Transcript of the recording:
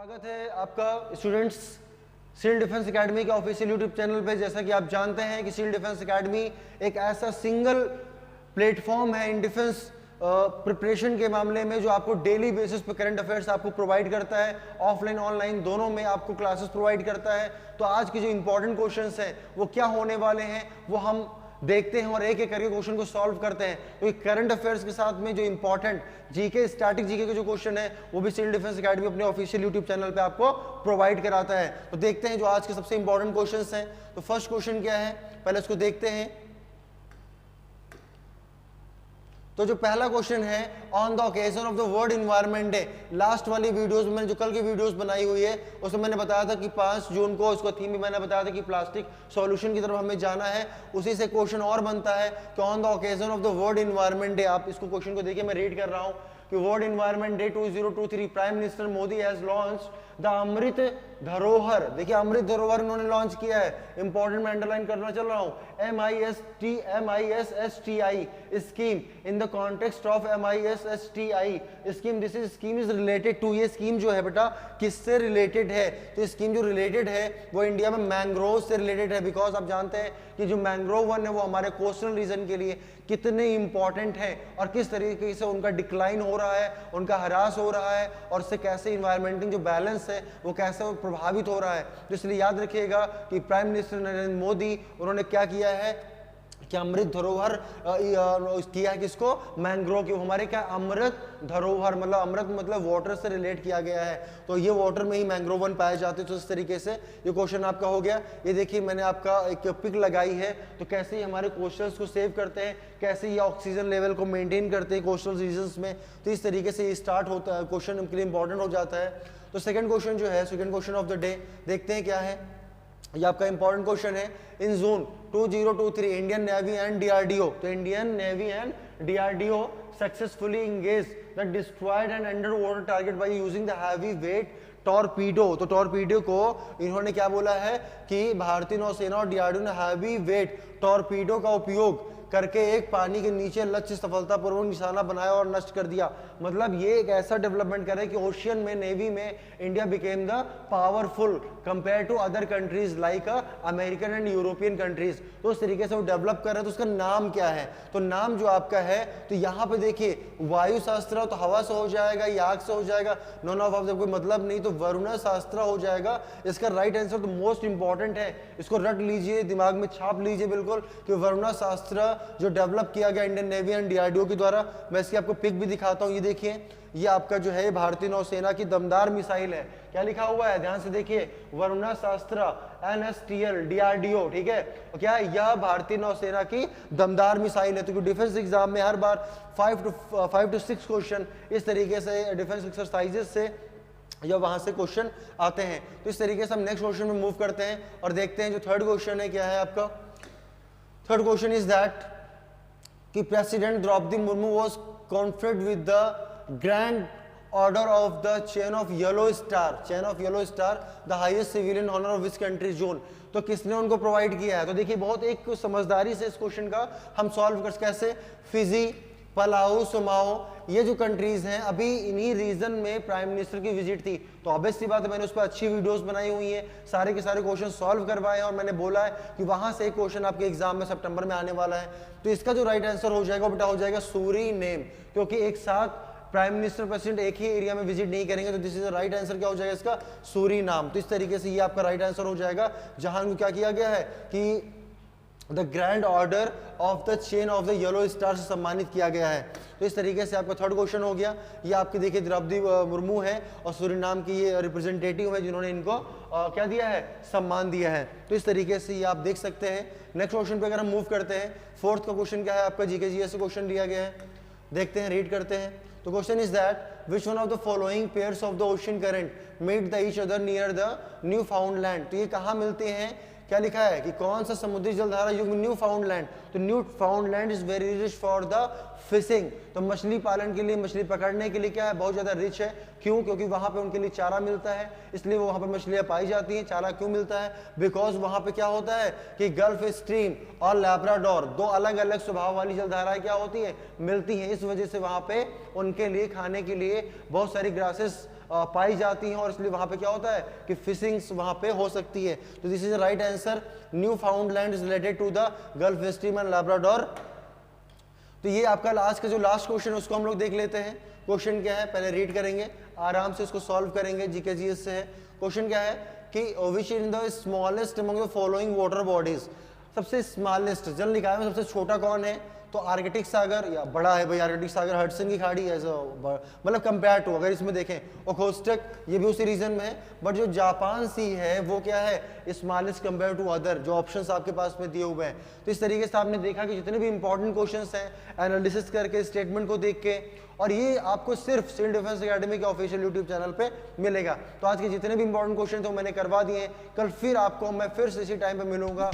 स्वागत है आपका स्टूडेंट्स सिविल डिफेंस एकेडमी के ऑफिशियल यूट्यूब चैनल पे। जैसा कि आप जानते हैं कि सिविल डिफेंस एकेडमी एक ऐसा सिंगल प्लेटफॉर्म है इन डिफेंस प्रिपरेशन के मामले में जो आपको डेली बेसिस पे करंट अफेयर्स आपको प्रोवाइड करता है, ऑफलाइन ऑनलाइन दोनों में आपको क्लासेस प्रोवाइड करता है। तो आज के जो इंपॉर्टेंट क्वेश्चंस हैं वो क्या होने वाले हैं वो हम देखते हैं और एक एक करके क्वेश्चन को सॉल्व करते हैं। क्योंकि करंट अफेयर्स के साथ में जो इंपॉर्टेंट जीके स्टैटिक जीके के जो क्वेश्चन है वो भी सिविल डिफेंस एकेडमी अपने ऑफिशियल यूट्यूब चैनल पे आपको प्रोवाइड कराता है। तो देखते हैं जो आज के सबसे इंपॉर्टेंट क्वेश्चंस हैं। तो फर्स्ट क्वेश्चन क्या है, पहले इसको देखते हैं। तो जो पहला क्वेश्चन है, on the occasion of the world environment day. Last वाली वीडियोस में मैंने जो कल की वीडियोस बनाई हुई है उसमें मैंने बताया था कि 5 जून को उसका थीम भी मैंने बताया था कि प्लास्टिक सॉल्यूशन की तरफ हमें जाना है। उसी से क्वेश्चन और बनता है कि on the occasion of the world environment day. आप इसको क्वेश्चन को देखिए, मैं रीड कर रहा हूं कि world environment day 2023 prime minister Modi has launched the Amrit Dharohar. देखिए अमृत धरोहर इन्होंने लॉन्च किया है, इंपॉर्टेंट मैं अंडरलाइन करना चल रहा हूं। MISSTI scheme in the context of MISSTI scheme, this is scheme is related to, ये स्कीम जो है बेटा किससे रिलेटेड है? तो स्कीम जो रिलेटेड है वो इंडिया में मैंग्रोव से रिलेटेड है। बिकॉज आप जानते हैं कि जो मैंग्रोव वन है वो हमारे कोस्टल रीजन के लिए कितने इंपॉर्टेंट है और किस तरीके से उनका डिक्लाइन हो रहा है, उनका ह्रास हो रहा है और उससे कैसे इन्वायरमेंटल जो बैलेंस है वो कैसे प्रभावित हो रहा है। तो इसलिए याद रखिएगा कि प्राइम मिनिस्टर नरेंद्र मोदी उन्होंने क्या किया है कि अमृत धरोहर किया है किसको? मैंग्रोव की। हमारे क्या अमृत धरोहर मतलब अमृत मतलब वाटर से रिलेट किया गया है, तो ये वाटर में ही मैंग्रोव वन पाए जाते हैं। तो इस तरीके से ये क्वेश्चन आपका हो गया। ये देखिए मैंने आपका एक पिक लगाई है, तो कैसे ही हमारे कोस्टल्स को सेव करते हैं, कैसे ये ऑक्सीजन लेवल को मेंटेन करते हैं कोस्टल रीजन्स में। तो इस तरीके से ये स्टार्ट होता है, क्वेश्चन उनके लिए इंपॉर्टेंट हो जाता है। तो सेकंड क्वेश्चन जो है, second question of the day देखते हैं क्या है। ये आपका इंपॉर्टेंट क्वेश्चन है। इन जून 2023 इंडियन नेवी एंड डीआरडीओ, तो Indian navy and DRDO successfully engage the destroyed and under water target by using the heavy weight torpedo. तो टॉर्पीडो को इन्होंने क्या बोला है कि भारतीय नौसेना और डीआरडीओ ने हैवी वेट टॉर्पीडो का उपयोग करके एक पानी के नीचे लक्ष्य सफलतापूर्वक निशाना बनाया और नष्ट कर दिया। मतलब ये एक ऐसा डेवलपमेंट करे कि ओशियन में नेवी में India became the powerful compare to other countries like American and European countries. तो उस तरीके से वो डेवलप कर रहे हैं। तो उसका नाम क्या है? तो नाम जो आपका है, तो यहाँ पे देखिए वायु शास्त्र तो हवा से हो जाएगा या आग से हो जाएगा, नॉन ऑफ कोई मतलब नहीं, तो वरुणा शास्त्र हो जाएगा इसका राइट आंसर। तो मोस्ट इंपॉर्टेंट है, इसको रट लीजिए, दिमाग में छाप लीजिए बिल्कुल कि वरुणा शास्त्र जो डेवलप किया गया इंडियन नेवी एंड डीआरडीओ के द्वारा। मैं इसकी आपको पिक भी दिखाता हूं। ये देखिए, ये आपका जो है भारतीय नौसेना की दमदार मिसाइल है। क्या लिखा हुआ है? ध्यान से देखिए, वरुणा शास्त्र NSTL DRDO, ठीक है। और क्या यह भारतीय नौसेना की दमदार मिसाइल है। तो डिफेंस एग्जाम में हर बार 5 to 6 क्वेश्चन इस तरीके से डिफेंस एक्सरसाइजेस से या वहां से क्वेश्चन आते हैं। तो इस तरीके से हम नेक्स्ट क्वेश्चन में मूव करते हैं और देखते हैं जो थर्ड क्वेश्चन है क्या है आपका। थर्ड क्वेश्चन इज दैट कि president Droupadi Murmu was conferred with the grand order of the chain of yellow star, chain of yellow star, the highest civilian honour of which country zone. तो किसने उनको provide किया है? तो देखिए बहुत एक समझदारी से इस क्वेश्चन का हम सॉल्व कर कैसे। फिजी, पलाऊ, सोमाओ, ये जो कंट्रीज हैं अभी इन्हीं रीजन में प्राइम मिनिस्टर की विजिट थी। तो ऑब्वियस सी बात है, मैंने उस पर अच्छी वीडियोस बनाई हुई हैं, सारे के सारे क्वेश्चन सॉल्व करवाए हैं और मैंने बोला है कि वहां से एक क्वेश्चन आपके एग्जाम में सितंबर में आने वाला है। तो इसका जो राइट आंसर हो जाएगा बेटा हो जाएगा सूरीनेम, क्योंकि एक साथ प्राइम मिनिस्टर प्रेसिडेंट एक ही एरिया में विजिट नहीं करेंगे। तो this is the right answer क्या हो जाएगा इसका? सूरीनाम। तो इस तरीके से ये आपका राइट आंसर हो जाएगा, जहां को क्या किया गया है कि the grand order of the chain of the yellow star से सम्मानित किया गया है। तो इस तरीके से आपका थर्ड क्वेश्चन हो गया। ये आपके देखिए द्रौपदी मुर्मू है और सूरीनाम की ये रिप्रेजेंटेटिव है जिन्होंने इनको क्या दिया है? सम्मान दिया है। तो इस तरीके से ये आप देख सकते हैं। नेक्स्ट क्वेश्चन पे अगर हम मूव करते हैं, फोर्थ का क्वेश्चन क्या है आपका? जीके जीएस से क्वेश्चन दिया गया है, देखते हैं, रीड करते हैं। तो question is that which one of the following pairs of the ocean current meet the each other near the Newfoundland. तो ये कहाँ मिलते हैं क्या लिखा है कि कौन सा समुद्री जलधारा युग में न्यू फाउंडलैंड, तो new फाउंडलैंड is very rich for the fishing, तो मछली पालन के लिए, मछली पकड़ने के लिए क्या है, बहुत ज्यादा रिच है। क्यों? क्योंकि वहां पे उनके लिए चारा मिलता है, इसलिए वो वहां पे मछलियां पाई जाती हैं। चारा क्यों मिलता है? बिकॉज वहां पे क्या होता है कि गल्फ स्ट्रीम और लैब्राडोर, दो अलग अलग स्वभाव वाली जलधाराएं क्या होती है, मिलती हैं। इस वजह से वहां पे उनके लिए खाने के लिए बहुत सारी ग्रासेस पाई जाती हैं, और इसलिए वहां पे क्या होता है कि फिशिंग्स वहां पे हो सकती है। तो this is the right answer, Newfoundland is related to the Gulf Stream and Labrador. तो ये आपका लास्ट का जो लास्ट क्वेश्चन है उसको हम लोग देख लेते हैं। क्वेश्चन क्या है, पहले रीड करेंगे, आराम से इसको सॉल्व करेंगे, जीके जीएस से है। क्वेश्चन क्या है कि which in the smallest among the following water bodies, सबसे स्मॉलेस्ट जल निकाय में सबसे छोटा कौन है? तो आर्कटिक सागर, या बड़ा है भाई आर्कटिक सागर, हडसन की खाड़ी है, मतलब कंपेयर टू, अगर इसमें देखें ओखोस्टक, ये भी उसी रीजन में है, बट जो जापान सी है वो क्या है, स्मॉलेस्ट कंपेयर टू अदर, जो ऑप्शंस आपके पास में दिए हुए हैं। तो इस तरीके से आपने देखा कि जितने भी इंपॉर्टेंट क्वेश्चंस हैं एनालिसिस करके, स्टेटमेंट को देख के, और ये आपको सिर्फ सिविल डिफेंस एकेडमी के ऑफिशियल यूट्यूब चैनल पे मिलेगा। तो आज के जितने भी इंपॉर्टेंट क्वेश्चन थे वो मैंने करवा दिए हैं। कल फिर आपको मैं फिर से इसी टाइम पे मिलूंगा।